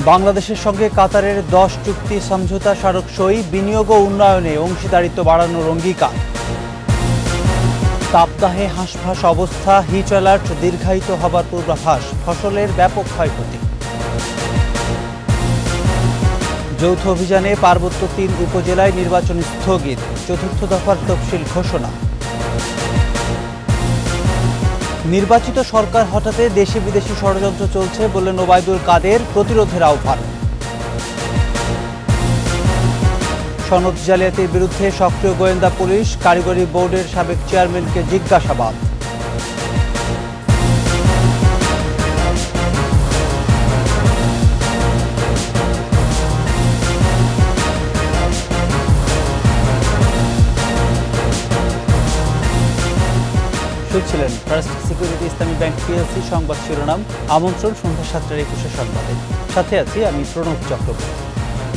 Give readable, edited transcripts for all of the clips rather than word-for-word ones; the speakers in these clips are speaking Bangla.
বাংলাদেশের সঙ্গে কাতারের 10 চুক্তি সমঝোতা স্মারক সই, বিনিয়োগ ও উন্নয়নে অংশীদারিত্ব বাড়ানোর অঙ্গীকার। তাপদাহে হাঁসফাঁস অবস্থা, হিট অ্যালার্ট দীর্ঘায়িত হবার পূর্বাভাস, ফসলের ব্যাপক ক্ষয়ক্ষতি। যৌথ অভিযানে পার্বত্য 3 উপজেলায় নির্বাচন স্থগিত, চতুর্থ দফার তফসিল ঘোষণা। নির্বাচিত সরকার হটাতে দেশি বিদেশি ষড়যন্ত্র চলছে বললেন ওবায়দুল কাদের, প্রতিরোধের আহ্বান। সনদ জালিয়াতির বিরুদ্ধে সক্রিয় গোয়েন্দা পুলিশ, কারিগরি বোর্ডের সাবেক চেয়ারম্যানকে জিজ্ঞাসাবাদ। শুনছিলেন ফার্স্ট সিকিউরিটি ইসলামী ব্যাংক পিএলসি সংবাদ শিরোনাম। আমন্ত্রণ সন্ধ্যা 7টার 21 সংবাদে। সাথে আছি আমি প্রণব চক্রবর্তী।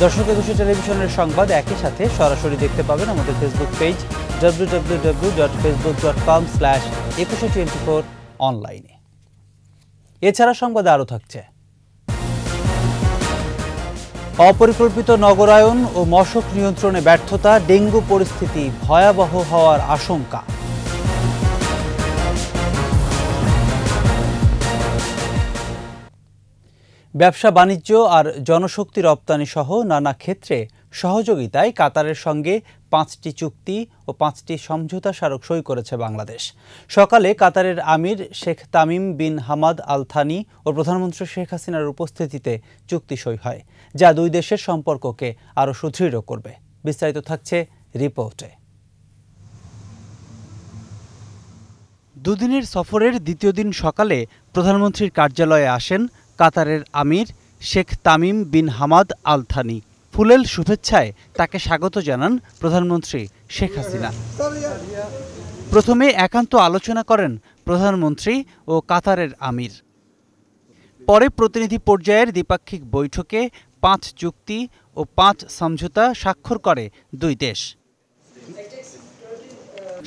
দর্শক, একুশে টেলিভিশনের সংবাদ একই সাথে সরাসরি দেখতে পাবেন আমাদের ফেসবুক পেজ www.facebook.com/2124 অনলাইনে। এছাড়া সংবাদে আরও থাকছে: অপরিকল্পিত নগরায়ন ও মশক নিয়ন্ত্রণে ব্যর্থতা, ডেঙ্গু পরিস্থিতি ভয়াবহ হওয়ার আশঙ্কা। ব্যবসা বাণিজ্য আর জনশক্তি রপ্তানি সহ নানা ক্ষেত্রে সহযোগিতায় কাতারের সঙ্গে 5টি চুক্তি ও 5টি সমঝোতা স্মারক সই করেছে বাংলাদেশ। সকালে কাতারের আমির Sheikh Tamim bin Hamad Al Thani ও প্রধানমন্ত্রী শেখ হাসিনার উপস্থিতিতে চুক্তি সই হয়, যা দুই দেশের সম্পর্ককে আরও সুদৃঢ় করবে। বিস্তারিত থাকছে রিপোর্টে। দুদিনের সফরের দ্বিতীয় দিন সকালে প্রধানমন্ত্রীর কার্যালয়ে আসেন কাতারের আমির Sheikh Tamim bin Hamad Al Thani. ফুলেল শুভেচ্ছায় তাকে স্বাগত জানান প্রধানমন্ত্রী শেখ হাসিনা। প্রথমে একান্ত আলোচনা করেন প্রধানমন্ত্রী ও কাতারের আমির। পরে প্রতিনিধি পর্যায়ের দ্বিপাক্ষিক বৈঠকে 5 চুক্তি ও 5 সমঝোতা স্বাক্ষর করে দুই দেশ।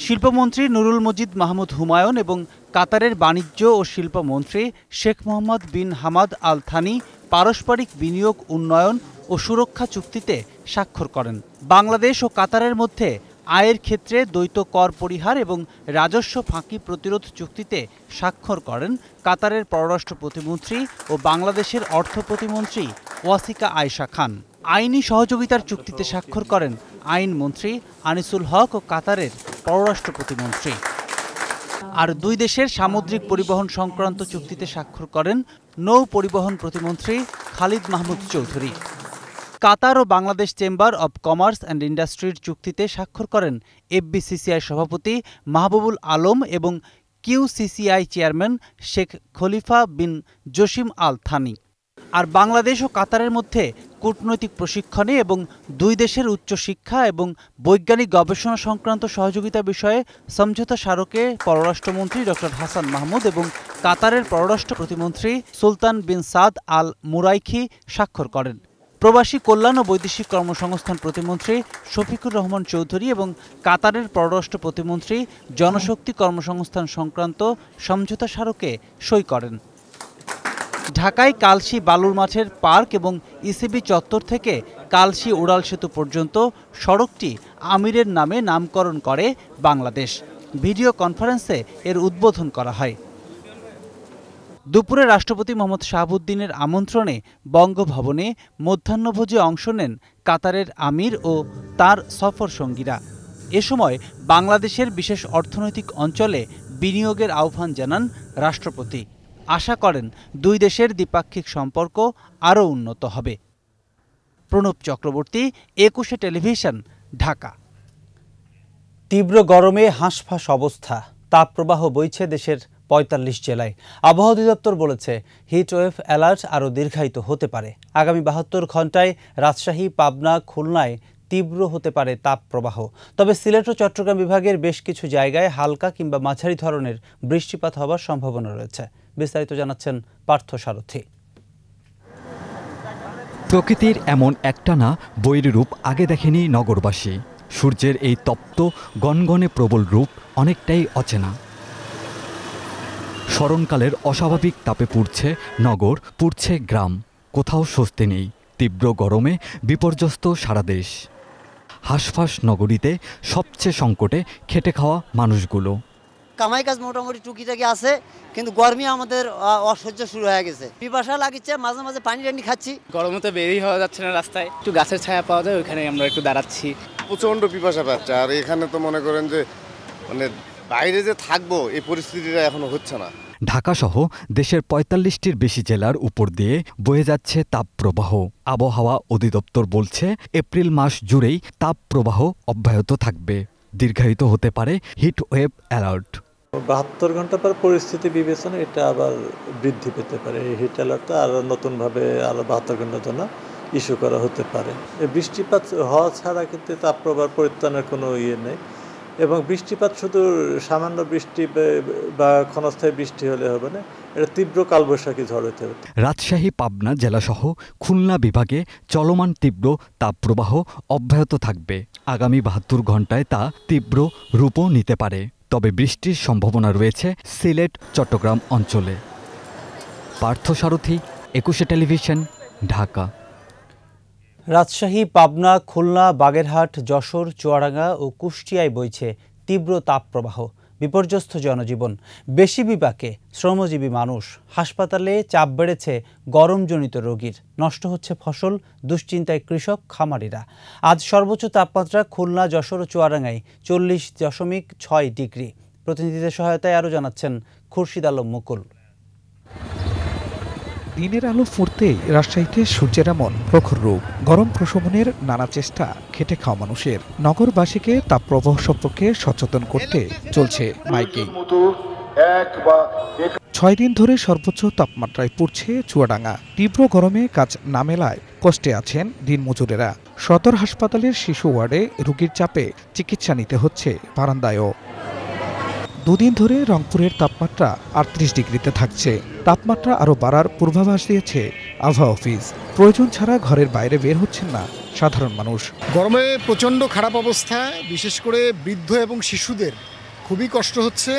শিল্পমন্ত্রী নুরুল মজিদ মাহমুদ হুমায়ুন এবং কাতারের বাণিজ্য ও শিল্পমন্ত্রী Sheikh Mohammed bin Hamad Al Thani পারস্পরিক বিনিয়োগ, উন্নয়ন ও সুরক্ষা চুক্তিতে স্বাক্ষর করেন। বাংলাদেশ ও কাতারের মধ্যে আয়ের ক্ষেত্রে দ্বৈত কর পরিহার এবং রাজস্ব ফাঁকি প্রতিরোধ চুক্তিতে স্বাক্ষর করেন কাতারের পররাষ্ট্র প্রতিমন্ত্রী ও বাংলাদেশের অর্থ প্রতিমন্ত্রী ওয়াসিকা আয়েশা খান। আইনি সহযোগিতার চুক্তিতে স্বাক্ষর করেন আইনমন্ত্রী আনিসুল হক ও কাতারের পররাষ্ট্র প্রতিমন্ত্রী। আর দুই দেশের সামুদ্রিক পরিবহন সংক্রান্ত চুক্তিতে স্বাক্ষর করেন নৌ পরিবহন প্রতিমন্ত্রী খালিদ মাহমুদ চৌধুরী। কাতার ও Bangladesh chamber of commerce and ইন্ডাস্ট্রির চুক্তিতে স্বাক্ষর করেন এফবিসিসিআই সভাপতি মাহবুবুল আলম এবং QCCI chairman Sheikh Khalifa bin Jassim Al Thani. আর বাংলাদেশ ও কাতারের মধ্যে কূটনৈতিক প্রশিক্ষণে এবং দুই দেশের উচ্চশিক্ষা এবং বৈজ্ঞানিক গবেষণা সংক্রান্ত সহযোগিতা বিষয়ে সমঝোতা স্মারকে পররাষ্ট্রমন্ত্রী ডক্টর হাসান মাহমুদ এবং কাতারের পররাষ্ট্র প্রতিমন্ত্রী সুলতান বিন সাদ আল মুরাইখি স্বাক্ষর করেন। প্রবাসী কল্যাণ ও বৈদেশিক কর্মসংস্থান প্রতিমন্ত্রী শফিকুর রহমান চৌধুরী এবং কাতারের পররাষ্ট্র প্রতিমন্ত্রী জনশক্তি কর্মসংস্থান সংক্রান্ত সমঝোতা স্মারকে সই করেন। ঢাকায় কালশী বালুর মাঠের পার্ক এবং ইসিবি চত্বর থেকে কালশী উড়াল সেতু পর্যন্ত সড়কটি আমিরের নামে নামকরণ করে বাংলাদেশ। ভিডিও কনফারেন্সে এর উদ্বোধন করা হয়। দুপুরে রাষ্ট্রপতি মোহাম্মদ শাহাবুদ্দিনের আমন্ত্রণে বঙ্গভবনে মধ্যাহ্নভোজে অংশ নেন কাতারের আমির ও তার সফর সঙ্গীরা। এ সময় বাংলাদেশের বিশেষ অর্থনৈতিক অঞ্চলে বিনিয়োগের আহ্বান জানান রাষ্ট্রপতি। আশা করেন দুই দেশের দ্বিপাক্ষিক সম্পর্ক আরও উন্নত হবে। প্রণব চক্রবর্তী, একুশে টেলিভিশন, ঢাকা। তীব্র গরমে হাঁসফাঁস অবস্থা, তাপপ্রবাহ বইছে দেশের 45 জেলায়। আবহাওয়া অধিদপ্তর বলেছে হিটওয়েভ অ্যালার্ট আরও দীর্ঘায়িত হতে পারে। আগামী 72 ঘণ্টায় রাজশাহী, পাবনা, খুলনায় তীব্র হতে পারে তাপপ্রবাহ। তবে সিলেট ও চট্টগ্রাম বিভাগের বেশ কিছু জায়গায় হালকা কিংবা মাঝারি ধরনের বৃষ্টিপাত হওয়ার সম্ভাবনা রয়েছে। বিস্তারিত জানাচ্ছেন পার্থ সারথী। প্রকৃতির এমন একটানা বৈরী রূপ আগে দেখেনি নগরবাসী। সূর্যের এই তপ্ত গনগনে প্রবল রূপ অনেকটাই অচেনা। স্মরণকালের অস্বাভাবিক তাপে পুড়ছে নগর, পুড়ছে গ্রাম। কোথাও স্বস্তি নেই। তীব্র গরমে বিপর্যস্ত সারা দেশ। হাঁসফাঁস নগরীতে সবচেয়ে সংকটে খেটে খাওয়া মানুষগুলো। কামাই কাজ মোটামুটি টুকিটাকি আছে, কিন্তু গরমে আমাদের অসহ্য শুরু হয়ে গেছে। পিপাসা লাগিচ্ছে, মাঝে মাঝে পানি টানি খাচ্ছি। গরমে তো বেরিয়ে হওয়া যাচ্ছে না রাস্তায়, একটু গাছের ছায়া পাওয়া যায়, ওইখানে আমরা একটু দাঁড়াচ্ছি। প্রচণ্ড পিপাসা পাচ্ছে। আর এখানে তো মনে করেন যে মানে বাইরে যে থাকবো এই পরিস্থিতিটা এখনো হচ্ছে না। ঢাকাসহ দেশের ৪৫টির বেশি জেলার উপর দিয়ে বয়ে যাচ্ছে তাপপ্রবাহ। আবহাওয়া অধিদপ্তর বলছে এপ্রিল মাস জুড়েই তাপপ্রবাহ অব্যাহত থাকবে। দীর্ঘায়িত হতে পারে হিট ওয়েভ অ্যালার্ট। ৭২ ঘন্টা পর পরিস্থিতি বিবেচনা এটা আবার বৃদ্ধি পেতে পারে। এই হিট অ্যালার্টটা আরও নতুনভাবে আরও ৭২ ঘন্টার জন্য ইস্যু করা হতে পারে। বৃষ্টিপাত হওয়া ছাড়া কিন্তু তাপপ্রবাহ পরিত্রাণের কোনো নেই, এবং বৃষ্টিপাত শুধু সামান্য বৃষ্টি বা ক্ষণস্থায়ী বৃষ্টি হলে হবে না, এটা তীব্র কালবৈশাখী ঝড় হতে হবে। রাজশাহী, পাবনা জেলাসহ খুলনা বিভাগে চলমান তীব্র তাপপ্রবাহ অব্যাহত থাকবে। আগামী ৭২ ঘন্টায় তা তীব্র রূপও নিতে পারে। তবে বৃষ্টির সম্ভাবনা রয়েছে সিলেট, চট্টগ্রাম অঞ্চলে। পার্থসারথী, ২১শে টেলিভিশন, ঢাকা। রাজশাহী, পাবনা, খুলনা, বাগেরহাট, যশোর, চুয়াডাঙ্গা ও কুষ্টিয়ায় বইছে তীব্র তাপপ্রবাহ। বিপর্যস্ত জনজীবন, বেশি বিপাকে শ্রমজীবী মানুষ। হাসপাতালে চাপ বেড়েছে গরমজনিত রোগীর। নষ্ট হচ্ছে ফসল, দুশ্চিন্তায় কৃষক, খামারিরা। আজ সর্বোচ্চ তাপমাত্রা খুলনা, যশোর ও চুয়াডাঙ্গায় ৪০.৬ ডিগ্রি। প্রতিনিধিদের সহায়তায় আরও জানাচ্ছেন খুরশিদ আলম মুকুল। দিনের আলো ফুটতেই রাজশাহীতে সূর্যের এমন প্রখর রূপ। গরম প্রশমনের নানা চেষ্টা খেটে খাওয়া মানুষের। নগরবাসীকে তাপপ্রবাহ সম্পর্কে সচেতন করতে চলছে মাইকিং। ৬ দিন ধরে সর্বোচ্চ তাপমাত্রায় পড়ছে চুয়াডাঙ্গা। তীব্র গরমে কাজ না মেলায় কষ্টে আছেন দিনমজুরেরা। সদর হাসপাতালের শিশু ওয়ার্ডে রোগীর চাপে চিকিৎসা নিতে হচ্ছে বারান্দায়ও। দুদিন ধরে রংপুরের তাপমাত্রা ৩৮ ডিগ্রিতে থাকছে। তাপমাত্রা আরও বাড়ার পূর্বাভাস দিয়েছে আবহাওয়া অফিস। প্রয়োজন ছাড়া ঘরের বাইরে বের হচ্ছেন না সাধারণ মানুষ। গরমে প্রচণ্ড খারাপ অবস্থা, বিশেষ করে বৃদ্ধ এবং শিশুদের খুবই কষ্ট হচ্ছে।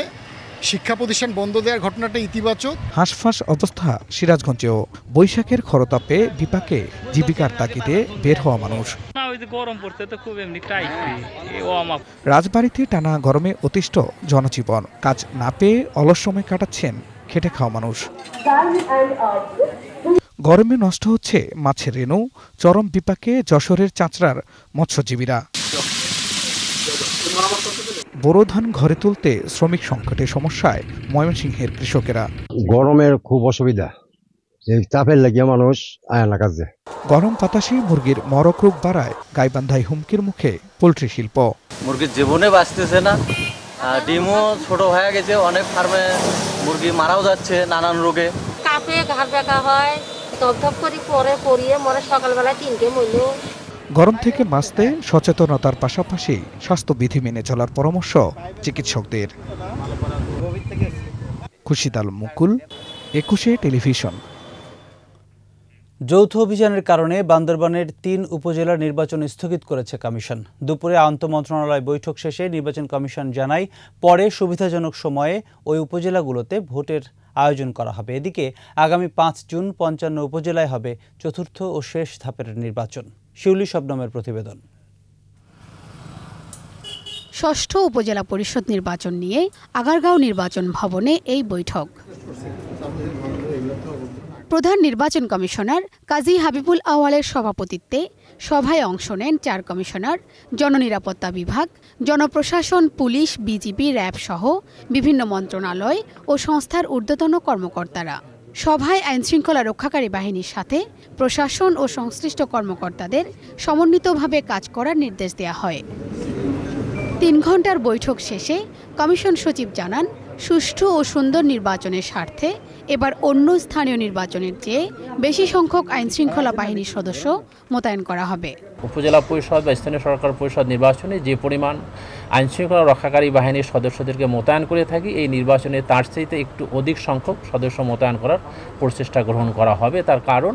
শিক্ষা প্রতিষ্ঠান বন্ধ দেওয়ার ঘটনাটা ইতিবাচক। হাঁসফাঁস অবস্থা সিরাজগঞ্জেও। বৈশাখের খরতাপে বিপাকে জীবিকার তাগিদে বের হওয়া মানুষ। রাজবাড়ীতে টানা গরমে অতিষ্ঠ জনজীবন। কাজ না পেয়ে অলস সময় কাটাচ্ছেন খেটে খাওয়া মানুষ। গরমে নষ্ট হচ্ছে মাছের রেণু। চরম বিপাকে যশোরের চাঁচড়ার মৎস্যজীবীরা। বোরো ধান ঘরে তুলতে শ্রমিক সংকটের সমস্যায় ময়মনসিংহের কৃষকেরা। গরমের খুব অসুবিধা, এই তাপের লাগিয়ে মানুষ আয় না কাজে। গরম বাতাসে মুরগির মরক রোগ বাড়ায় গাইবান্ধায় হুমকির মুখে পোলট্রি শিল্প। মুরগির জীবনে বাঁচতেছে না, ডিমও ছোট হয়ে গেছে। অনেক ফার্মে মুরগি মারাও যাচ্ছে নানান রোগে। কাপে ঘাড় ব্যথা হয়, ধপধপ করে পরে পরিয়ে মরে সকালবেলা ৩টে মইল। গরম থেকে বাঁচতে সচেতনতার পাশাপাশি স্বাস্থ্যবিধি মেনে চলার পরামর্শ চিকিৎসকদের। খুরশিদ আলম মুকুল, ২১শে টেলিভিশন। যৌথ অভিযানের কারণে বান্দরবানের ৩ উপজেলার নির্বাচন স্থগিত করেছে কমিশন। দুপুরে আন্তঃমন্ত্রণালয় বৈঠক শেষে নির্বাচন কমিশন জানায় পরে সুবিধাজনক সময়ে ওই উপজেলাগুলোতে ভোটের আয়োজন করা হবে। এদিকে আগামী ৫ জুন ৫৫ উপজেলায় হবে চতুর্থ ও শেষ ধাপের নির্বাচন। শিউলি শবনমের প্রতিবেদন। ষষ্ঠ উপজেলা পরিষদ নির্বাচন নিয়ে আগারগাঁও নির্বাচন ভবনে এই বৈঠক। প্রধান নির্বাচন কমিশনার কাজী হাবিবুল আওয়ালের সভাপতিত্বে সভায় অংশ নেন ৪ কমিশনার, জননিরাপত্তা বিভাগ, জনপ্রশাসন, পুলিশ, বিজিবি, র্যাব সহ বিভিন্ন মন্ত্রণালয় ও সংস্থার ঊর্ধ্বতন কর্মকর্তারা। সভায় আইনশৃঙ্খলা রক্ষাকারী বাহিনীর সাথে প্রশাসন ও সংশ্লিষ্ট কর্মকর্তাদের সমন্বিতভাবে কাজ করার নির্দেশ দেওয়া হয়। ৩ ঘণ্টার বৈঠক শেষে কমিশন সচিব জানান, সুষ্ঠু ও সুন্দর নির্বাচনের স্বার্থে এবার অন্য স্থানীয় নির্বাচনের চেয়ে বেশি সংখ্যক আইনশৃঙ্খলা বাহিনীর সদস্য মোতায়েন করা হবে। উপজেলা পরিষদ বা স্থানীয় সরকার পরিষদ নির্বাচনে যে পরিমাণ আইনশৃঙ্খলা রক্ষাকারী বাহিনীর সদস্যদেরকে মোতায়েন করে থাকি, এই নির্বাচনে তার চাইতে একটু অধিক সংখ্যক সদস্য মোতায়েন করার প্রচেষ্টা গ্রহণ করা হবে। তার কারণ,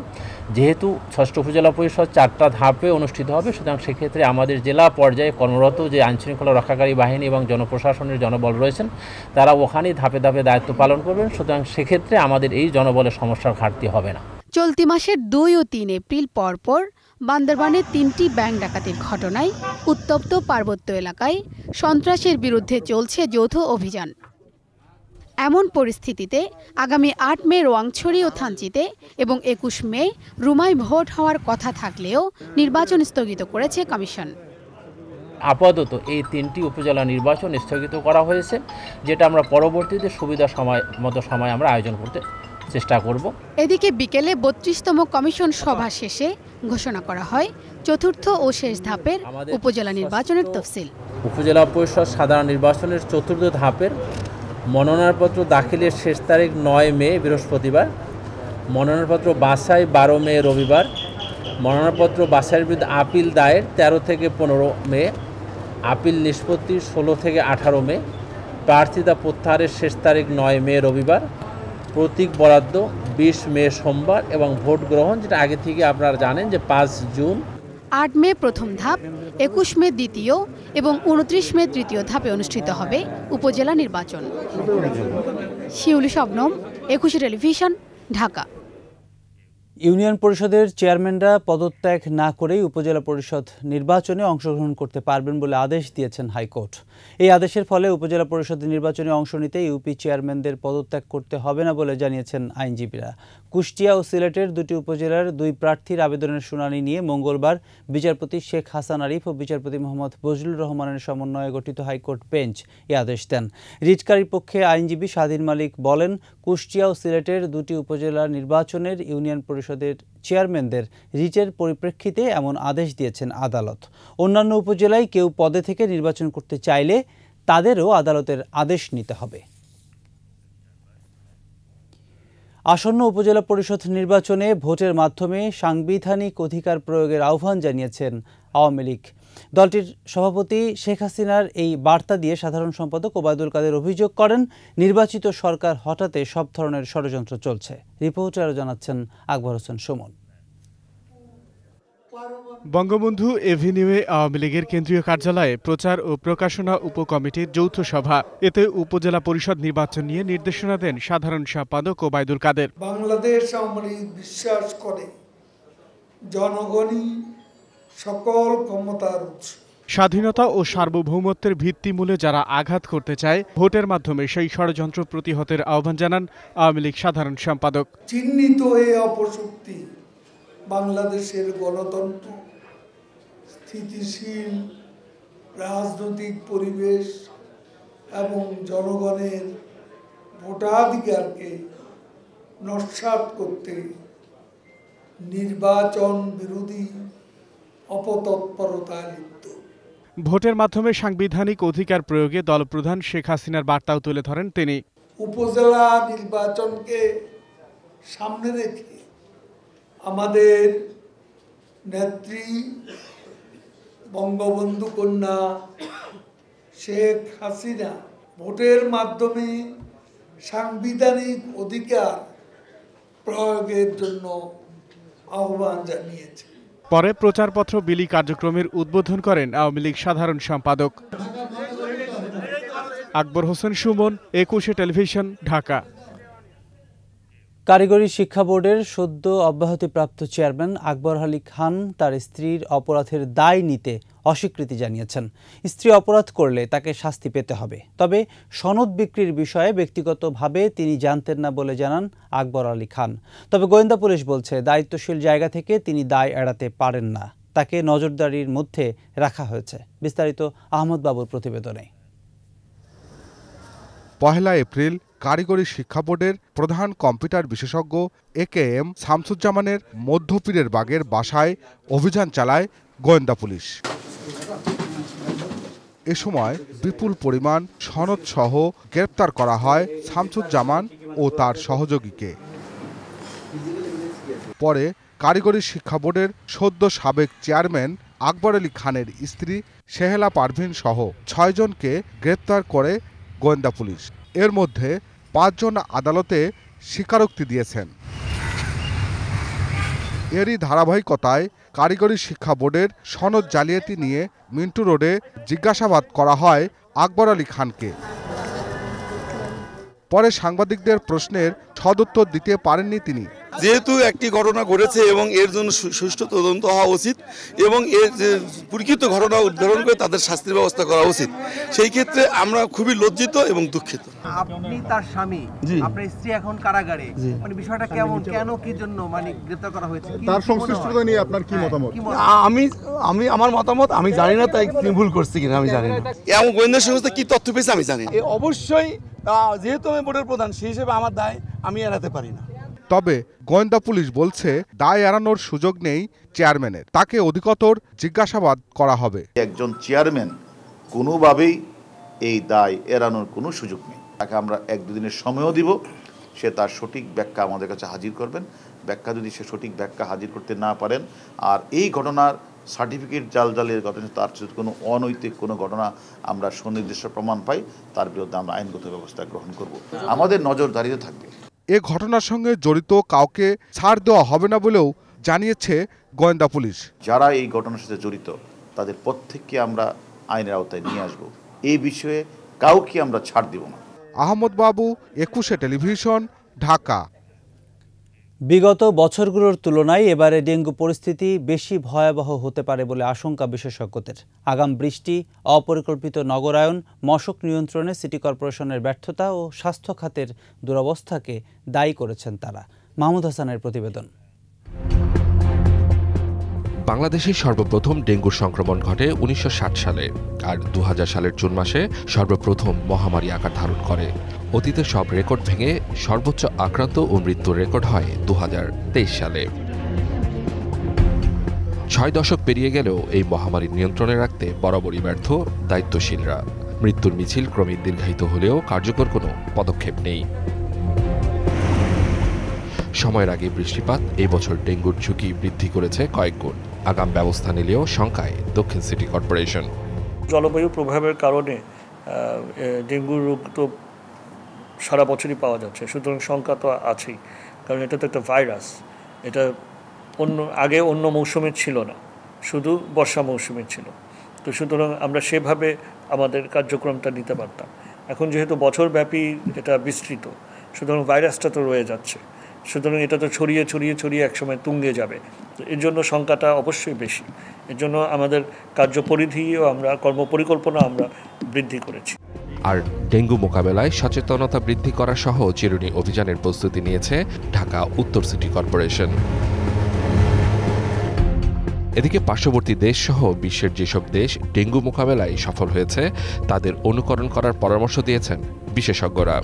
যেহেতু ষষ্ঠ উপজেলা পরিষদ 4টা ধাপে অনুষ্ঠিত হবে, সুতরাং সেক্ষেত্রে আমাদের জেলা পর্যায়ে কর্মরত যে আইনশৃঙ্খলা রক্ষাকারী বাহিনী এবং জনপ্রশাসনের জনবল রয়েছেন, তারা ওখানেই ধাপে ধাপে দায়িত্ব পালন করবেন। সুতরাং সেক্ষেত্রে আমাদের এই জনবলের সমস্যার ঘাটতি হবে না। চলতি মাসের 2 ও 3 এপ্রিল পরপর বান্দরবানে 3টি ব্যাংক ডাকাতির ঘটনায় উত্তপ্ত পার্বত্য এলাকায় সন্ত্রাসের বিরুদ্ধে চলছে যৌথ অভিযান। এমন পরিস্থিতিতে আগামী 8 মে রোয়াংছড়ি ও থানচিতে এবং 21 মে রুমায় ভোট হওয়ার কথা থাকলেও নির্বাচন স্থগিত করেছে কমিশন। আপাতত এই 3টি উপজেলা নির্বাচন স্থগিত করা হয়েছে, যেটা আমরা পরবর্তীতে সুবিধা সময় আমরা আয়োজন করতে চেষ্টা করব। এদিকে বিকেলে 32তম কমিশন সভা শেষে ঘোষণা করা হয় চতুর্থ ও শেষ ধাপের উপজেলা নির্বাচনের তফসিল। উপজেলা পরিষদ সাধারণ নির্বাচনের চতুর্থ ধাপের মনোনয়নপত্র দাখিলের শেষ তারিখ 9 মে বৃহস্পতিবার, মনোনয়নপত্র বাছাই 12 মে রবিবার, মনোনয়নপত্র বাছাইয়ের বিরুদ্ধে আপিল দায়ের 13 থেকে 15 মে, আপিল নিষ্পত্তি 16 থেকে 18 মে, প্রার্থিতা প্রত্যাহারের শেষ তারিখ 9 মে রবিবার, প্রতীক বরাদ্দ 20 মে সোমবার এবং ভোট গ্রহণ, যেটা আগে থেকে আপনারা জানেন যে 5 জুন। 8 মে প্রথম ধাপ, 21 মে দ্বিতীয় এবং 29 মে তৃতীয় ধাপে অনুষ্ঠিত হবে উপজেলা নির্বাচন। শিউলি শবনম, 21 টেলিভিশন, ঢাকা। ইউনিয়ন পরিষদের চেয়ারম্যানরা পদত্যাগ না করেই উপজেলা পরিষদ নির্বাচনে অংশগ্রহণ করতে পারবেন বলে আদেশ দিয়েছেন হাইকোর্ট। এই আদেশের ফলে উপজেলা পরিষদ নির্বাচনে অংশ নিতে ইউপি চেয়ারম্যানদের পদত্যাগ করতে হবে না বলে জানিয়েছেন আইনজীবীরা। কুষ্টিয়া ও সিলেটের 2টি উপজেলার 2 প্রার্থীর আবেদনের শুনানি নিয়ে মঙ্গলবার বিচারপতি শেখ হাসান আরিফ ও বিচারপতি মোহাম্মদ ফজলুর রহমানের সমন্বয়ে গঠিত হাইকোর্ট বেঞ্চ এই আদেশ দেন। রিটকারীর পক্ষে আইনজীবী স্বাধীন মালিক বলেন, কুষ্টিয়া ও সিলেটের 2টি উপজেলার নির্বাচনের ইউনিয়ন পরিষদের চেয়ারম্যানদের রিটের পরিপ্রেক্ষিতে এমন আদেশ দিয়েছেন আদালত। অন্যান্য উপজেলায় কেউ পদে থেকে নির্বাচন করতে চাইলে তাদেরও আদালতের আদেশ নিতে হবে। আসন্ন উপজেলা পরিষদ নির্বাচনে ভোটের মাধ্যমে সাংবিধানিক অধিকার প্রয়োগের আহ্বান জানিয়েছেন আওয়ামী লীগ। দলটির সভাপতি শেখ হাসিনার এই বার্তা দিয়ে সাধারণ সম্পাদক ওবায়দুল কাদের অভিযোগ করেন, নির্বাচিত সরকার হটাতে সব ধরনের ষড়যন্ত্র চলছে। রিপোর্টে আরও জানাচ্ছেন আকবর হোসেন সুমন। বঙ্গবন্ধু এভিনিউয়ে আওয়ামী লীগের কেন্দ্রীয় কার্যালয়ে প্রচার ও প্রকাশনা উপকমিটির যৌথ সভা। এতে উপজেলা পরিষদ নির্বাচন নিয়ে নির্দেশনা দেন সাধারণ সম্পাদক ওবায়দুল কাদের। বাংলাদেশ আওয়ামী লীগ বিশ্বাস করে জনগণই সকল ক্ষমতার উৎস। স্বাধীনতা ও সার্বভৌমত্বের ভিত্তিমূলে যারা আঘাত করতে চায়, ভোটের মাধ্যমে সেই ষড়যন্ত্র প্রতিহতের আহ্বান জানান আওয়ামী লীগ সাধারণ সম্পাদক। চিহ্নিত এই অপশক্তি বাংলাদেশের গণতন্ত্র, স্থিতিশীল রাজনৈতিক পরিবেশ এবং জনগণের ভোটাধিকারকে নস্যাৎ করতে নির্বাচন বিরোধী অপতৎপরতায় লিপ্ত। ভোটের মাধ্যমে সাংবিধানিক অধিকার প্রয়োগে দলপ্রধান শেখ হাসিনার বার্তাও তুলে ধরেন তিনি। উপজেলা নির্বাচনকে সামনে রেখে আমাদের নেত্রী বঙ্গবন্ধু কন্যা শেখ হাসিনা ভোটের মাধ্যমে সাংবিধানিক অধিকার প্রয়োগের জন্য আহ্বান জানিয়েছে। পরে প্রচারপত্র বিলি কার্যক্রমের উদ্বোধন করেন আওয়ামী লীগ সাধারণ সম্পাদক। আকবর হোসেন সুমন, 21 টেলিভিশন, ঢাকা। কারিগরি শিক্ষা বোর্ডের সদ্য অব্যাহতিপ্রাপ্ত চেয়ারম্যান আকবর আলী খান তার স্ত্রীর অপরাধের দায় নিতে অস্বীকৃতি জানিয়েছেন। স্ত্রী অপরাধ করলে তাকে শাস্তি পেতে হবে, তবে সনদ বিক্রির বিষয়ে ব্যক্তিগতভাবে তিনি জানতেন না বলে জানান আকবর আলী খান। তবে গোয়েন্দা পুলিশ বলছে, দায়িত্বশীল জায়গা থেকে তিনি দায় এড়াতে পারেন না, তাকে নজরদারির মধ্যে রাখা হয়েছে। বিস্তারিত আহমদ বাবুর প্রতিবেদনে। 1 এপ্রিল কারিগরি শিক্ষা বোর্ডের প্রধান কম্পিউটার বিশেষজ্ঞ AKM শামসুজ্জামানের মধ্যপীরের বাগের বাসায় অভিযান চালায় গোয়েন্দা পুলিশ। এ সময় বিপুল পরিমাণ সনদ সহ গ্রেপ্তার করা হয় শামসুজ্জামান ও তার সহযোগীকে। পরে কারিগরি শিক্ষা বোর্ডের সদ্য সাবেক চেয়ারম্যান আকবর আলী খানের স্ত্রী সেহেলা পারভিন সহ 6 জনকে গ্রেপ্তার করে গোয়েন্দা পুলিশ। এর মধ্যে 5 জন আদালতে স্বীকারোক্তি দিয়েছেন। এরই ধারাবাহিকতায় কারিগরি শিক্ষা বোর্ডের সনদ জালিয়াতি নিয়ে মিন্টু রোডে জিজ্ঞাসাবাদ করা হয় আকবর আলী খানকে। পরে সাংবাদিকদের প্রশ্নের সদুত্তর দিতে পারেননি তিনি। যেহেতু একটি ঘটনা ঘটেছে এবং এর জন্য সুষ্ঠু তদন্ত হওয়া উচিত এবং এর যে পরিকৃত ঘটনা উদ্ঘাটন করে তাদের শাস্তির ব্যবস্থা করা উচিত, সেই ক্ষেত্রে আমরা খুবই লজ্জিত এবং দুঃখিত। আপনি তার স্বামী, আপনার স্ত্রী এখন কারাগারে, মানে বিষয়টা কেমন, কেন কি জন্য মানে গ্রেফতার করা হয়েছে, তার সংশ্লিষ্টতা নিয়ে আপনার কি মতামত? আমি আমার মতামত আমি জানি না, তাই তিনি ভুল করছি কিনা আমি জানি না। এমন গোয়েন্দা সংস্থা কি তথ্য পেয়েছে আমি জানি না। অবশ্যই যেহেতু আমি বোর্ডের প্রধান, সেই হিসেবে আমার দায় আমি এড়াতে পারি না। তবে গোয়েন্দা পুলিশ বলছে দায় এড়ানোর সুযোগ নেই চেয়ারম্যানের, তাকে অধিকতর জিজ্ঞাসাবাদ করা হবে। একজন চেয়ারম্যান কোনোভাবেই এই দায় এড়ানোর কোনো সুযোগ নেই। তাকে আমরা 1-2 দিনের সময়ও দিব, সে তার সঠিক ব্যাখ্যা আমাদের কাছে হাজির করবেন। ব্যাখ্যা যদি সে সঠিক ব্যাখ্যা হাজির করতে না পারেন, আর এই ঘটনার সার্টিফিকেট জালের ঘটনা, তার যদি কোনো অনৈতিক কোনো ঘটনা আমরা সুনির্দিষ্ট প্রমাণ পাই, তার বিরুদ্ধে আমরা আইনগত ব্যবস্থা গ্রহণ করব। আমাদের নজরদারিতে থাকবে। এ ঘটনার সঙ্গে জড়িত কাউকে ছাড় দেওয়া হবে না বলেও জানিয়েছে গোয়েন্দা পুলিশ। যারা এই ঘটনার সাথে জড়িত তাদের প্রত্যেককে আমরা আইনের আওতায় নিয়ে আসব। এই বিষয়ে কাউকে আমরা ছাড় দিব না। আহমদ বাবু, 21 টেলিভিশন, ঢাকা। বিগত বছরগুলোর তুলনায় এবারে ডেঙ্গু পরিস্থিতি বেশি ভয়াবহ হতে পারে বলে আশঙ্কা বিশেষজ্ঞদের। আগাম বৃষ্টি, অপরিকল্পিত নগরায়ন, মশক নিয়ন্ত্রণে সিটি কর্পোরেশনের ব্যর্থতা ও স্বাস্থ্য খাতের দুরবস্থাকে দায়ী করেছেন তারা। মাহমুদ হাসানের প্রতিবেদন। বাংলাদেশে সর্বপ্রথম ডেঙ্গুর সংক্রমণ ঘটে 1960 সালে, আর 2000 সালের জুন মাসে সর্বপ্রথম মহামারী আকার ধারণ করে। অতীতে সব রেকর্ড ভেঙে সর্বোচ্চ আক্রান্ত ও মৃত্যুর রেকর্ড হয় 2023 সালে। 6 দশক পেরিয়ে গেলেও এই মহামারী নিয়ন্ত্রণে রাখতে বরাবরই ব্যর্থ দায়িত্বশীলরা। মৃত্যুর মিছিল ক্রমে দীর্ঘায়িত হলেও কার্যকর কোনো পদক্ষেপ নেই। সময়ের আগে বৃষ্টিপাত এই বছর ডেঙ্গুর ঝুঁকি বৃদ্ধি করেছে কয়েক গুণ। আগাম ব্যবস্থা নিলেও শঙ্কায় দক্ষিণ সিটি কর্পোরেশন। জলবায়ু প্রভাবের কারণে ডেঙ্গুর রোগ তো সারা বছরই পাওয়া যাচ্ছে, সুতরাং শঙ্কা তো আছেই, কারণ এটা তো একটা ভাইরাস। এটা আগে অন্য মৌসুমে ছিল না, শুধু বর্ষা মৌসুমে ছিল। তো সুতরাং আমরা সেভাবে আমাদের কার্যক্রমটা নিতে পারতাম। এখন যেহেতু বছরব্যাপী এটা বিস্তৃত, সুতরাং ভাইরাসটা তো রয়ে যাচ্ছে, সুতরাং এটা তো ছড়িয়ে ছড়িয়ে ছড়িয়ে একসময় তুঙ্গে যাবে। তো এর জন্য শঙ্কাটা অবশ্যই বেশি। এর জন্য আমাদের কার্যপরিধিও আমরা কর্মপরিকল্পনা আমরা বৃদ্ধি করেছি। আর ডেঙ্গু মোকাবেলায় সচেতনতা বৃদ্ধি করা সহ চিরুনি অভিযানের প্রস্তুতি নিয়েছে ঢাকা উত্তর সিটি কর্পোরেশন। এদিকে পার্শ্ববর্তী দেশ সহ বিশ্বের যেসব দেশ ডেঙ্গু মোকাবেলায় সফল হয়েছে তাদের অনুকরণ করার পরামর্শ দিয়েছেন বিশেষজ্ঞরা।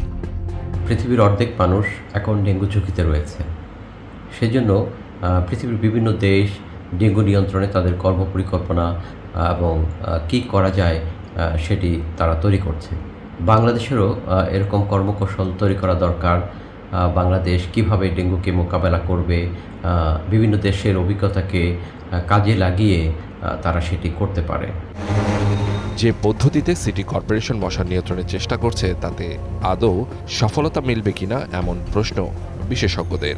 পৃথিবীর অর্ধেক মানুষ এখন ডেঙ্গু ঝুঁকিতে রয়েছে, সেজন্য পৃথিবীর বিভিন্ন দেশ ডেঙ্গু নিয়ন্ত্রণে তাদের কর্মপরিকল্পনা এবং কী করা যায় সেটি তারা তৈরি করছে। বাংলাদেশেরও এরকম কর্মকৌশল তৈরি করা দরকার। বাংলাদেশ কিভাবে ডেঙ্গুকে মোকাবেলা করবে, বিভিন্ন দেশের অভিজ্ঞতাকে কাজে লাগিয়ে তারা সেটি করতে পারে। যে পদ্ধতিতে সিটি কর্পোরেশন মশা নিয়ন্ত্রণের চেষ্টা করছে তাতে আদৌ সফলতা মিলবে কিনা এমন প্রশ্ন বিশেষজ্ঞদের।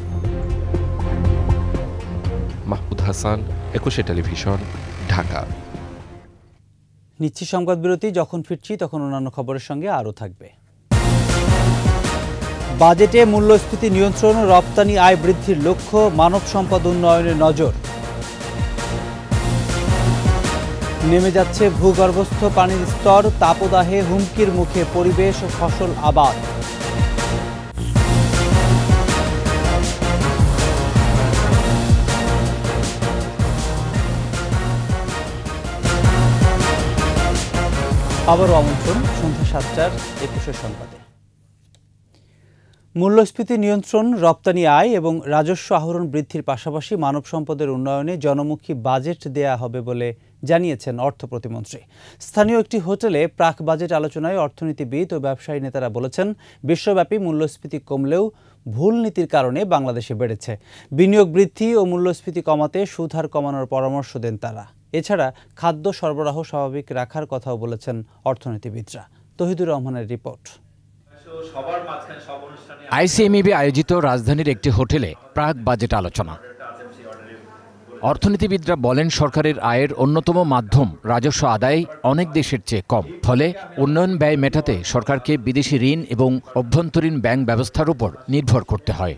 মাহমুদ হাসান, 21 টেলিভিশন, ঢাকা। নিচ্ছি সংবাদ বিরতি। যখন ফিরছি তখন অন্যান্য খবরের সঙ্গে আরও থাকবে। বাজেটে মূল্যস্ফীতি নিয়ন্ত্রণ ও রপ্তানি আয় বৃদ্ধির লক্ষ্য, মানব সম্পদ উন্নয়নে নজর। নেমে যাচ্ছে ভূগর্ভস্থ পানির স্তর, তাপদাহে হুমকির মুখে পরিবেশ ও ফসল আবাদ। আবারও আমন্ত্রণ সন্ধ্যা 7টার 21 সংবাদে। মূল্যস্ফীতি নিয়ন্ত্রণ, রপ্তানি আয় এবং রাজস্ব আহরণ বৃদ্ধির পাশাপাশি মানব সম্পদের উন্নয়নে জনমুখী বাজেট দেয়া হবে বলে জানিয়েছেন অর্থ প্রতিমন্ত্রী। স্থানীয় একটি হোটেলে প্রাক বাজেট আলোচনায় অর্থনীতিবিদ ও ব্যবসায়ী নেতারা বলেছেন, বিশ্বব্যাপী মূল্যস্ফীতি কমলেও ভুল নীতির কারণে বাংলাদেশে বেড়েছে। বিনিয়োগ বৃদ্ধি ও মূল্যস্ফীতি কমাতে সুদ হার কমানোর পরামর্শ দেন তারা। এছাড়া খাদ্য সরবরাহ স্বাভাবিক রাখার কথাও বলেছেন অর্থনীতিবিদরা। তহিদুর রহমানের রিপোর্ট। আইসিএমইবি আয়োজিত রাজধানীর একটি হোটেলে প্রাক বাজেট আলোচনা। অর্থনীতিবিদরা বলেন, সরকারের আয়ের অন্যতম মাধ্যম রাজস্ব আদায় অনেক দেশের চেয়ে কম। ফলে উন্নয়ন ব্যয় মেটাতে সরকারকে বিদেশি ঋণ এবং অভ্যন্তরীণ ব্যাংক ব্যবস্থার উপর নির্ভর করতে হয়।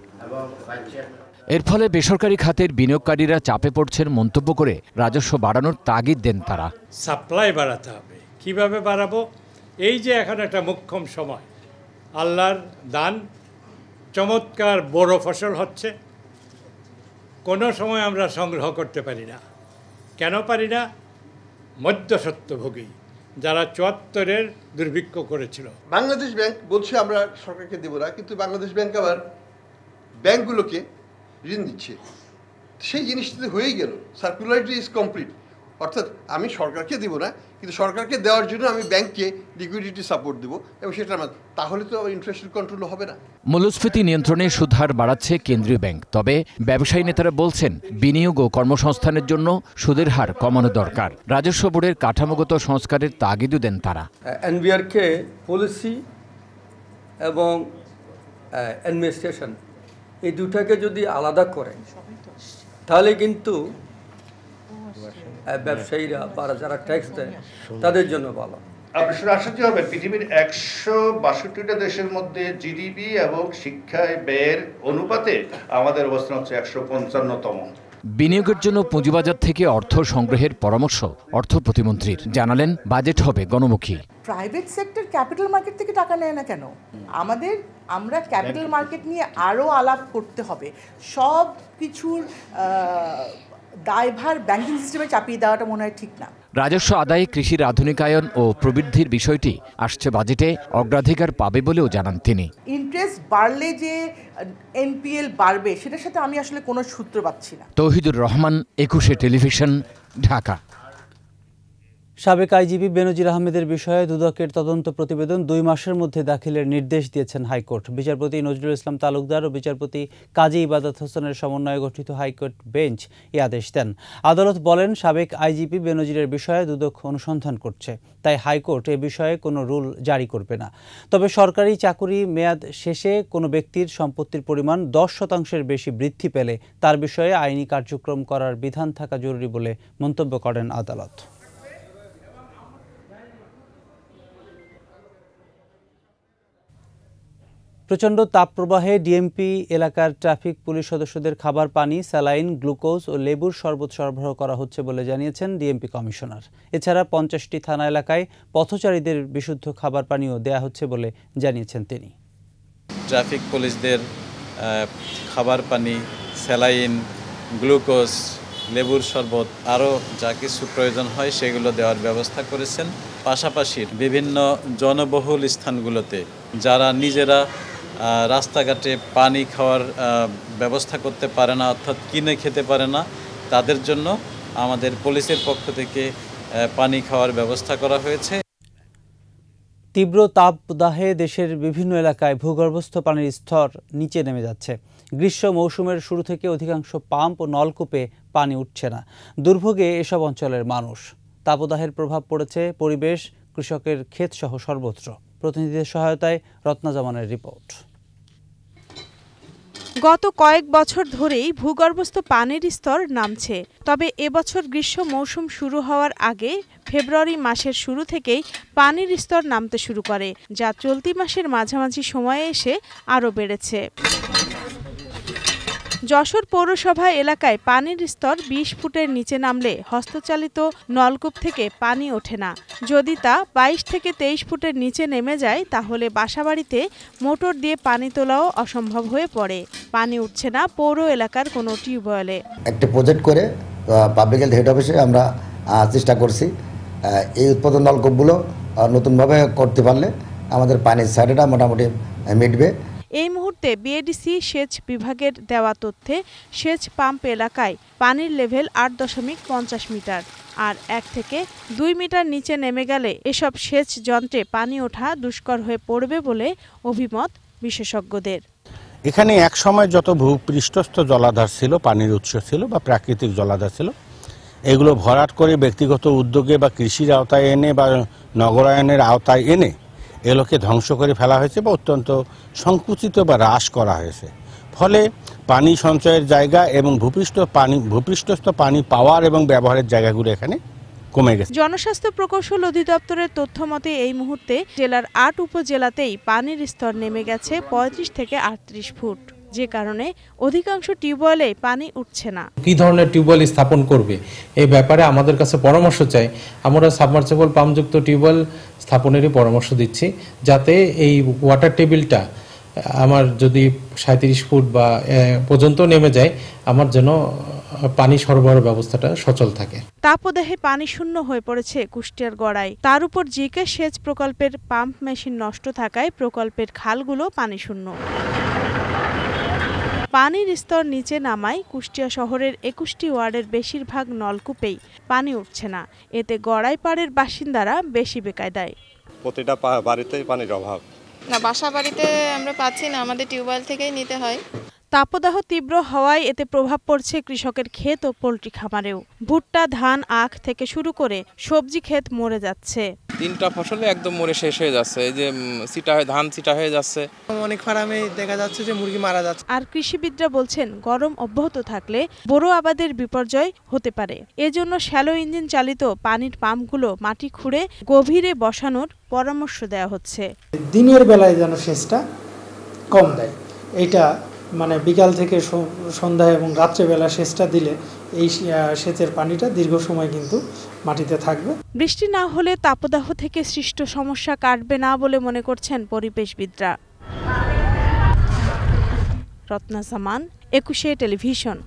এর ফলে বেসরকারি খাতের বিনিয়োগকারীরা চাপে পড়ছেন মন্তব্য করে রাজস্ব বাড়ানোর তাগিদ দেন তারা। সাপ্লাই বাড়াতে হবে। কিভাবে বাড়াবো? এই যে এখন একটা মোক্ষম সময়, আল্লাহর দান, চমৎকার বড় ফসল হচ্ছে, কোনো সময় আমরা সংগ্রহ করতে পারি না। কেন পারি না? মধ্যস্বত্বভোগী যারা ৭৪-এর দুর্ভিক্ষ করেছিল। বাংলাদেশ ব্যাংক বলছে আমরা সরকারকে দেব না, কিন্তু বাংলাদেশ ব্যাংক আবার ব্যাংকগুলোকে ঋণ দিচ্ছে। সেই জিনিসটা হয়েই গেল, সার্কুলারিটি ইজ কমপ্লিট। অর্থাৎ আমি সরকারকে দেব না, কিন্তু সরকারকে দেওয়ার জন্য আমি ব্যাংককে লিকুইডিটি সাপোর্ট দেবো, এবং সেটা তাহলে তো ইনফ্লেশন কন্ট্রোল হবে না। মূল্যস্ফীতি নিয়ন্ত্রণে সুদহার বাড়াচ্ছে কেন্দ্রীয় ব্যাংক। তবে ব্যবসায়ী নেতারা বলছেন বিনিয়োগ ও কর্মসংস্থানের জন্য সুদের হার কমানো দরকার। রাজস্ব বোর্ডের কাঠামোগত সংস্কারের তাগিদও দেন তারা। এনবিআরকে পলিসি এবং অ্যাডমিনিস্ট্রেশন এই দুটাকে যদি আলাদা করেন তাহলে কিন্তু ব্যবসায়ীরা বা যারা ট্যাক্স দেয় তাদের জন্য ভালো। আপনি শুনে আশ্চর্য হবেন, পৃথিবীর ১৬২টা দেশের মধ্যে জিডিপি এবং শিক্ষায় ব্যয়ের অনুপাতে আমাদের অবস্থান হচ্ছে ১৫৫তম। বিনিয়োগের জন্য পুঁজিবাজার থেকে অর্থ সংগ্রহের পরামর্শ অর্থ প্রতিমন্ত্রীর। জানালেন বাজেট হবে গণমুখী। প্রাইভেট সেক্টর ক্যাপিটাল মার্কেট থেকে টাকা নেয় না কেন? আমরা ক্যাপিটাল মার্কেট নিয়ে আরও আলাপ করতে হবে। সব কিছুর দায়ভার ব্যাংকিং সিস্টেমে চাপিয়ে দেওয়াটা মনে হয় ঠিক না। রাজস্ব আদায়ে কৃষির আধুনিকায়ন ও প্রবৃদ্ধির বিষয়টি আসছে বাজেটে অগ্রাধিকার পাবে বলেও জানান তিনি। ইন্টারেস্ট বাড়লে যে এনপিএল বাড়বে সেটার সাথে আমি আসলে কোনো সূত্র পাচ্ছি না। তৌহিদুর রহমান, ২১শে টেলিভিশন, ঢাকা। সাবেক আইজিপি বেনজির আহমেদের বিষয়ে দুদকের তদন্ত প্রতিবেদন ২ মাসের মধ্যে দাখিলের নির্দেশ দিয়েছেন হাইকোর্ট। বিচারপতি নজরুল ইসলাম তালুকদার ও বিচারপতি কাজী ইবাদত হোসেনের সমন্বয়ে গঠিত হাইকোর্ট বেঞ্চ এই আদেশ দেন। আদালত বলেন, সাবেক আইজিপি বেনজিরের বিষয়ে দুদক অনুসন্ধান করছে, তাই হাইকোর্ট এ বিষয়ে কোনো রুল জারি করবে না। তবে সরকারি চাকুরি মেয়াদ শেষে কোনো ব্যক্তির সম্পত্তির পরিমাণ ১০% বেশি বৃদ্ধি পেলে তার বিষয়ে আইনি কার্যক্রম করার বিধান থাকা জরুরি বলে মন্তব্য করেন আদালত। প্রচণ্ড তাপপ্রবাহে ডিএমপি এলাকার ট্রাফিক পুলিশ সদস্যদের খাবার পানি, স্যালাইন, গ্লুকোজ ও লেবুর শরবত সরবরাহ করা হচ্ছে বলে জানিয়েছেন ডিএমপি কমিশনার। এছাড়া ৫০টি থানা এলাকায় পথচারীদের বিশুদ্ধ খাবার পানিও দেয়া হচ্ছে বলে জানিয়েছেন তিনি। ট্রাফিক পুলিশদের খাবার পানি, স্যালাইন, গ্লুকোজ, লেবুর শরবত আরও যা কিছু প্রয়োজন হয় সেগুলো দেওয়ার ব্যবস্থা করেছেন। পাশাপাশি বিভিন্ন জনবহুল স্থানগুলোতে যারা নিজেরা রাস্তাঘাটে পানি খাওয়ার ব্যবস্থা করতে পারে না, অর্থাৎ কিনে খেতে পারে না, তাদের জন্য আমাদের পুলিশের পক্ষ থেকে পানি খাওয়ার ব্যবস্থা করা হয়েছে। তীব্র তাপদাহে দেশের বিভিন্ন এলাকায় ভূগর্ভস্থ পানির স্তর নিচে নেমে যাচ্ছে। গ্রীষ্ম মৌসুমের শুরু থেকে অধিকাংশ পাম্প ও নলকূপে পানি উঠছে না। দুর্ভোগে এসব অঞ্চলের মানুষ। তাপদাহের প্রভাব পড়েছে পরিবেশ, কৃষকের ক্ষেতসহ সর্বত্র। প্রতিনিধিদের সহায়তায় রত্না জামানের রিপোর্ট। গত কয়েক বছর ধরেই ভূগর্ভস্থ পানির স্তর নামছে। তবে এবছর গ্রীষ্ম মৌসুম শুরু হওয়ার আগে ফেব্রুয়ারি মাসের শুরু থেকেই পানির স্তর নামতে শুরু করে, যা চলতি মাসের মাঝামাঝি সময়ে এসে আরও বেড়েছে। যশোর পৌরসভা এলাকায় পানির স্তর ২০ ফুটের নিচে নামলে হস্তচালিত নলকূপ থেকে পানি ওঠে না। যদি তা ২২ থেকে ২৩ ফুটের নিচে নেমে যায় তাহলে বাসাবাড়িতে মোটর দিয়ে পানি তোলাও অসম্ভব হয়ে পড়ে। পানি উঠছে না পৌর এলাকার কোনো টিউবওয়েলে। একটা প্রজেক্ট করে পাবলিক হেলথ হেড অফিসে আমরা চেষ্টা করছি এই উৎপাদন নলকূপগুলো নতুনভাবে করতে পারলে আমাদের পানির সাইডটা মোটামুটি মিটবে। এই মুহূর্তে বিএডিসি সেচ বিভাগের দেওয়া তথ্যে সেচ পাম্প এলাকায় পানির লেভেল ৮.৫০ মিটার, আর ১ থেকে ২ মিটার নিচে নেমে গেলে এসব সেচ যন্ত্রে পানি ওঠা দুষ্কর হয়ে পড়বে বলে অভিমত বিশেষজ্ঞদের। এখানে এক সময় যত ভূপৃষ্ঠস্থ জলাধার ছিল, পানির উৎস ছিল বা প্রাকৃতিক জলাধার ছিল, এগুলো ভরাট করে ব্যক্তিগত উদ্যোগে বা কৃষির আওতায় এনে বা নগরায়নের আওতায় এনে এগুলোকে ধ্বংস করে ফেলা হয়েছে বা অত্যন্ত সংকুচিত বা হ্রাস করা হয়েছে। ফলে পানি সঞ্চয়ের জায়গা এবং ভূপৃষ্ঠস্থ পানি পাওয়ার এবং ব্যবহারের জায়গাগুলো এখানে কমে গেছে। জনস্বাস্থ্য প্রকৌশল অধিদপ্তরের তথ্য মতে এই মুহূর্তে জেলার ৮ উপজেলাতেই পানির স্তর নেমে গেছে ৩৫ থেকে ৩৮ ফুট, যে কারণে অধিকাংশ টিউবওয়েলে পানি উঠছে না। কি ধরনের টিউবওয়েল স্থাপন করবে এই ব্যাপারে আমাদের কাছে পরামর্শ চাই। আমরা সাবমার্সিবল পাম্পযুক্ত টিউবওয়েল স্থাপনেরই পরামর্শ দিচ্ছি, যাতে এই ওয়াটার টেবিলটা আমার যদি 37 ফুট বা পর্যন্ত নেমে যায়, আমার যেন পানি সরবরাহ ব্যবস্থাটা সচল থাকে। তাপদাহে পানি শূন্য হয়ে পড়েছে কুষ্টিয়ার গড়াই। তার উপর জিকে সেচ প্রকল্পের পাম্প মেশিন নষ্ট থাকায় প্রকল্পের খালগুলো পানি শূন্য। পানির স্তর নিচে নামায় কুষ্টিয়া শহরের 21টি ওয়ার্ডের বেশিরভাগ নলকূপেই পানি উঠছে না। এতে গড়াই পাড়ের বাসিন্দারা বেশি বেকায়দায়। প্রতিটা বাড়িতেই পানির অভাব। না, বাসা বাড়িতে আমরা পাচ্ছি না, আমাদের টিউবওয়েল থেকেই নিতে হয়। তাপদাহ তীব্র হওয়ায় এতে প্রভাব পড়ছে কৃষকের ক্ষেত ও পোল্ট্রি খামারেও। ভুট্টা, ধান, আখ থেকে শুরু করে সবজি ক্ষেত মরে যাচ্ছে। 3টা ফসলে একদম মরে শেষ হয়ে যাচ্ছে। এই যে ধান চিটা হয়ে যাচ্ছে। অনেক ফার্মে দেখা যাচ্ছে যে মুরগি মারা যাচ্ছে। আর কৃষিবিদরা বলছেন গরম অব্যাহত থাকলে বোরো আবাদের বিপর্যয় হতে পারে। এজন্য শ্যালো ইঞ্জিন চালিত পানির পাম্পগুলো মাটি খুঁড়ে গভীরে বসানোর পরামর্শ দেওয়া হচ্ছে। দিনের বেলায় যেন সেচটা কম দেয়, এইটা মানে বিকাল থেকে সন্ধ্যা এবং রাত্রেবেলা সেচটা দিলে এই সেচের পানিটা দীর্ঘ সময় কিন্তু মাটিতে থাকবে। বৃষ্টি না হলে তাপদাহ থেকে সৃষ্ট সমস্যা কাটবে না বলে মনে করছেন পরিবেশবিদরা। রত্না জামান, 21 টেলিভিশন।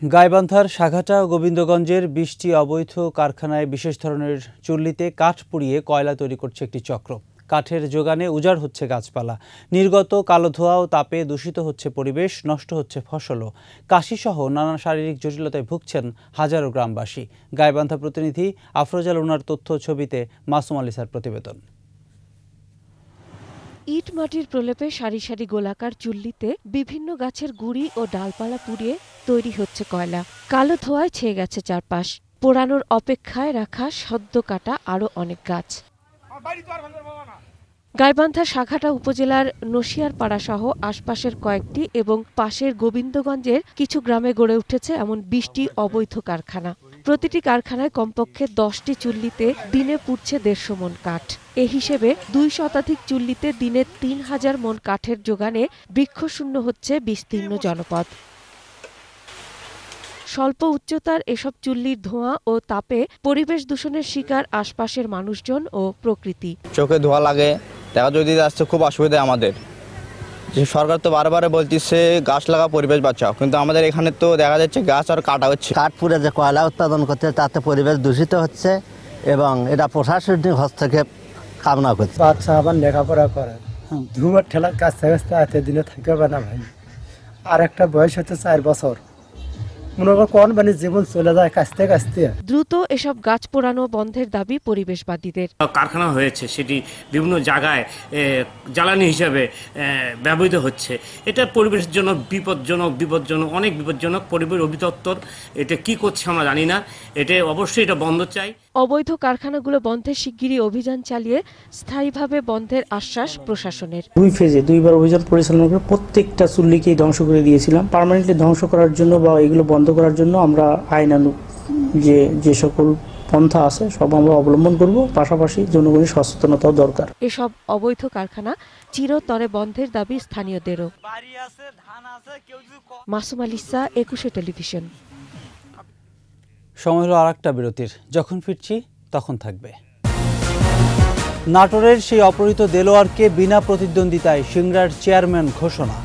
গাইবান্ধার সাঘাটা ও গোবিন্দগঞ্জের 20টি অবৈধ কারখানায় বিশেষ ধরনের চুল্লিতে কাঠ পুড়িয়ে কয়লা তৈরি করছে একটি চক্র। কাঠের যোগানে উজাড় হচ্ছে গাছপালা, নির্গত কালো ধোঁয়া ও তাপে দূষিত হচ্ছে পরিবেশ, নষ্ট হচ্ছে ফসলও। কাশিসহ নানা শারীরিক জটিলতায় ভুগছেন হাজারো গ্রামবাসী। গাইবান্ধা প্রতিনিধি আফরোজা লুনার তথ্য, ছবিতে মাসুম আলিসার প্রতিবেদন। ইট মাটির প্রলেপে সারি সারি গোলাকার চুল্লিতে বিভিন্ন গাছের গুঁড়ি ও ডালপালা পুড়িয়ে তৈরি হচ্ছে কয়লা। কালো ধোঁয়ায় ছেয়ে গেছে চারপাশ। পোড়ানোর অপেক্ষায় রাখা সদ্য কাটা আরও অনেক গাছ। গাইবান্ধা সাঘাটা উপজেলার নশিয়ারপাড়া সহ আশপাশের কয়েকটি এবং পাশের গোবিন্দগঞ্জের কিছু গ্রামে গড়ে উঠেছে এমন 20টি অবৈধ কারখানা। প্রতিটি কারখানায় কমপক্ষে 10টি চুল্লিতে দিনে পুড়ছে 150 মন কাঠ। এ হিসেবে 2 শতাধিক চুল্লিতে দিনে 3000 মন কাঠের যোগানে বৃক্ষশূন্য হচ্ছে বিস্তীর্ণ জনপদ। স্বল্প উচ্চতার এসব চুল্লির ধোঁয়া ও তাপে পরিবেশ দূষণের শিকার আশপাশের মানুষজন ও প্রকৃতি। চোখে ধোঁয়া লাগে, দেখা যদি যাচ্ছে খুব অসুবিধা আমাদের। যে সরকার তো বারবার বলতেছে গাছ লাগা, পরিবেশ বাঁচাও, কিন্তু আমাদের এখানে তো দেখা যাচ্ছে গাছ আর কাটা হচ্ছে। কাঠ পুড়ে যে কয়লা উৎপাদন করছে তাতে পরিবেশ দূষিত হচ্ছে এবং এটা প্রশাসনিক হস্তক্ষেপ কামনা করছে। বাচ্চা আবার লেখাপড়া করে, ধুমার ঠেলার কাজ থেকে এত দিনে থাকতে হবে না ভাই। আর একটা বয়স হচ্ছে 4 বছর, মনে কর কোন মানে জীবন চলে যায় কাছতে কাছতে। দ্রুত এসব গাছ পোড়ানো বন্ধের দাবি পরিবেশবাদীদের। কারখানা হয়েছে, সেটি বিভিন্ন জায়গায় জ্বালানি হিসাবে ব্যবহৃত হচ্ছে। এটা পরিবেশের জন্য বিপজ্জনক, অনেক বিপজ্জনক। পরিবেশ অধিদপ্তর এটা কি করছে আমরা জানি না, এটা অবশ্যই এটা বন্ধ চাই। অবৈধ কারখানাগুলো বন্ধের শিগগিরই অভিযান চালিয়ে স্থায়ীভাবে বন্ধের আশ্বাস প্রশাসনের। 2 ফেজে 2বার অভিযান পরিচালনা করে প্রত্যেকটা চুল্লিকেই ধ্বংস করে দিয়েছিলাম। পার্মানেন্টলি ধ্বংস করার জন্য বা এগুলো বন্ধ করার জন্য আমরা আইনানুগ যে সকল পন্থা আছে সব আমরা অবলম্বন করব, পাশাপাশি জনগণের সচেতনতাও দরকার। এসব অবৈধ কারখানা চিরতরে বন্ধের দাবি স্থানীয়দেরও। মাসুম আলিসা, 21 টেলিভিশন। সময় হলো আরেকটা বিরতির, যখন ফিরছি তখন থাকবে। নাটোরের সেই অপহৃত দেলোয়ারকে বিনা প্রতিদ্বন্দ্বিতায় সিংড়ার চেয়ারম্যান ঘোষণা।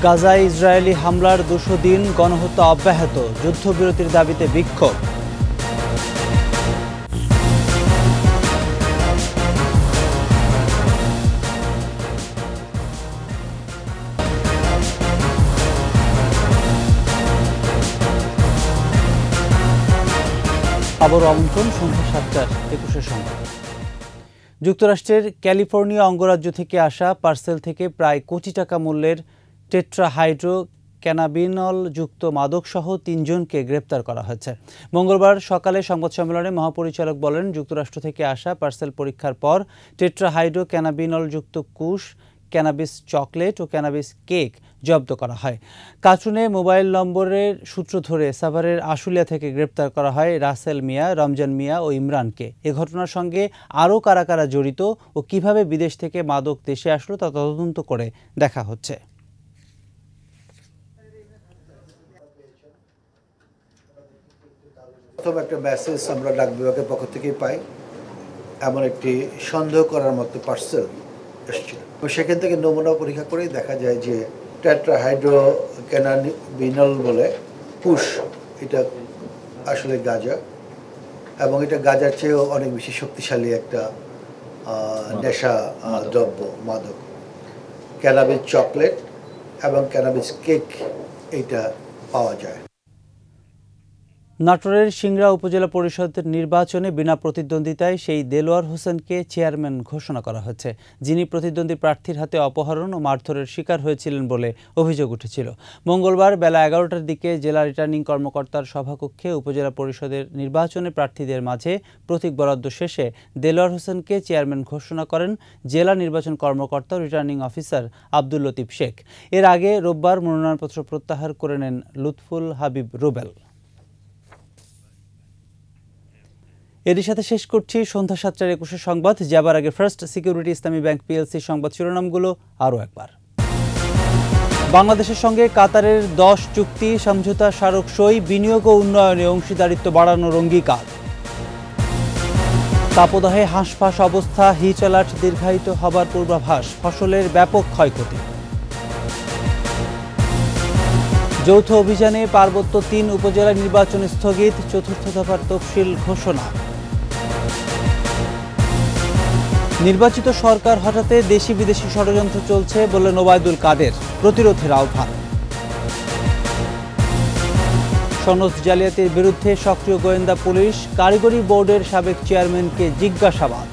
গাজায় ইসরায়েলি হামলার 200 দিন, গণহত্যা অব্যাহত, যুদ্ধবিরতির দাবিতে বিক্ষোভ। আবার আমন্ত্রণ সন্ধ্যা 7টার 21 সংবাদ। যুক্তরাষ্ট্রের ক্যালিফোর্নিয়া অঙ্গরাজ্য থেকে আসা পার্সেল থেকে প্রায় কোটি টাকা মূল্যের টেট্রাহাইড্রো ক্যানাবিনল যুক্ত মাদকসহ 3 জনকে গ্রেপ্তার করা হয়েছে। মঙ্গলবার সকালে সংবাদ সম্মেলনে মহাপরিচালক বলেন, যুক্তরাষ্ট্র থেকে আসা পার্সেল পরীক্ষার পর টেট্রাহাইড্রো ক্যানাবিনল যুক্ত কুশ, ক্যানাবিস চকলেট ও ক্যানাবিস কেক জব্দ করা হয়। কাচুনে মোবাইল নম্বরের সূত্র ধরে সাভারের আশুলিয়া থেকে গ্রেপ্তার করা হয় রাসেল মিয়া, রমজান মিয়া ও ইমরানকে। এ ঘটনার সঙ্গে আরও কারা কারা জড়িত ও কিভাবে বিদেশ থেকে মাদক দেশে আসলো তা তদন্ত করে দেখা হচ্ছে। প্রথম একটা মেসেজ আমরা ডাক বিভাগের পক্ষ থেকেই পাই, এমন একটি সন্দেহ করার মতো পার্সেল এসেছিল। সেখান থেকে নমুনা পরীক্ষা করেই দেখা যায় যে টেট্রাহাইড্রোক্যানাবিনল বলে পুশ, এটা আসলে গাঁজা, এবং এটা গাঁজার চেয়েও অনেক বেশি শক্তিশালী একটা নেশা দ্রব্য, মাদক। ক্যানাবিস চকলেট এবং ক্যানাবিস কেক এইটা পাওয়া যায়। নাটোরের সিংড়া উপজেলা পরিষদের নির্বাচনে বিনা প্রতিদ্বন্দ্বিতায় সেই দেলোয়ার হোসেনকে চেয়ারম্যান ঘোষণা করা হয়েছে, যিনি প্রতিদ্বন্দ্বী প্রার্থীর হাতে অপহরণ ও মারধরের শিকার হয়েছিলেন বলে অভিযোগ উঠেছিল। মঙ্গলবার বেলা 11টার দিকে জেলা রিটার্নিং কর্মকর্তার সভাকক্ষে উপজেলা পরিষদের নির্বাচনে প্রার্থীদের মাঝে প্রতীক বরাদ্দ শেষে দেলোয়ার হোসেনকে চেয়ারম্যান ঘোষণা করেন জেলা নির্বাচন কর্মকর্তা ও রিটার্নিং অফিসার আব্দুল লতিফ শেখ। এর আগে রোববার মনোনয়নপত্র প্রত্যাহার করে নেন লুৎফুল হাবিব রুবেল। এর সাথে শেষ করছি সন্ধ্যা 7টার 21 সংবাদ। যাবার আগে ফার্স্ট সিকিউরিটি ইসলামী ব্যাংক পিএলসি সংবাদ শিরোনামগুলো আরও একবার। বাংলাদেশের সঙ্গে কাতারের 10 চুক্তি সমঝোতা স্মারক সই, বিনিয়োগ ও উন্নয়নে অংশীদারিত্ব বাড়ানোর অঙ্গীকার। তাপদাহে হাঁসফাঁস অবস্থা, হিট অ্যালার্ট দীর্ঘায়িত হবার পূর্বাভাস, ফসলের ব্যাপক ক্ষয়ক্ষতি। যৌথ অভিযানে পার্বত্য 3 উপজেলা নির্বাচন স্থগিত, চতুর্থ দফার তফসিল ঘোষণা। নির্বাচিত সরকার হঠাতে দেশি বিদেশি ষড়যন্ত্র চলছে বললেন ওবায়দুল কাদের, প্রতিরোধের আহ্বান। সনদ জালিয়াতির বিরুদ্ধে সক্রিয় গোয়েন্দা পুলিশ, কারিগরি বোর্ডের সাবেক চেয়ারম্যানকে জিজ্ঞাসাবাদ।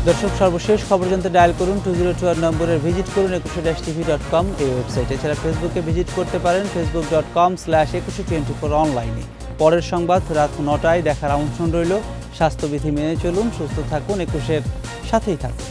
দর্শক, সর্বশেষ খবর জানতে ডায়াল করুন 202 নম্বরে, ভিজিট করুন 21-tv.com এই ওয়েবসাইটে। এছাড়া ফেসবুকে ভিজিট করতে পারেন facebook.com/2124 অনলাইনে। পরের সংবাদ রাত 9টায় দেখার আমন্ত্রণ রইল। স্বাস্থ্যবিধি মেনে চলুন, সুস্থ থাকুন, 21-এর সাথেই থাকুন।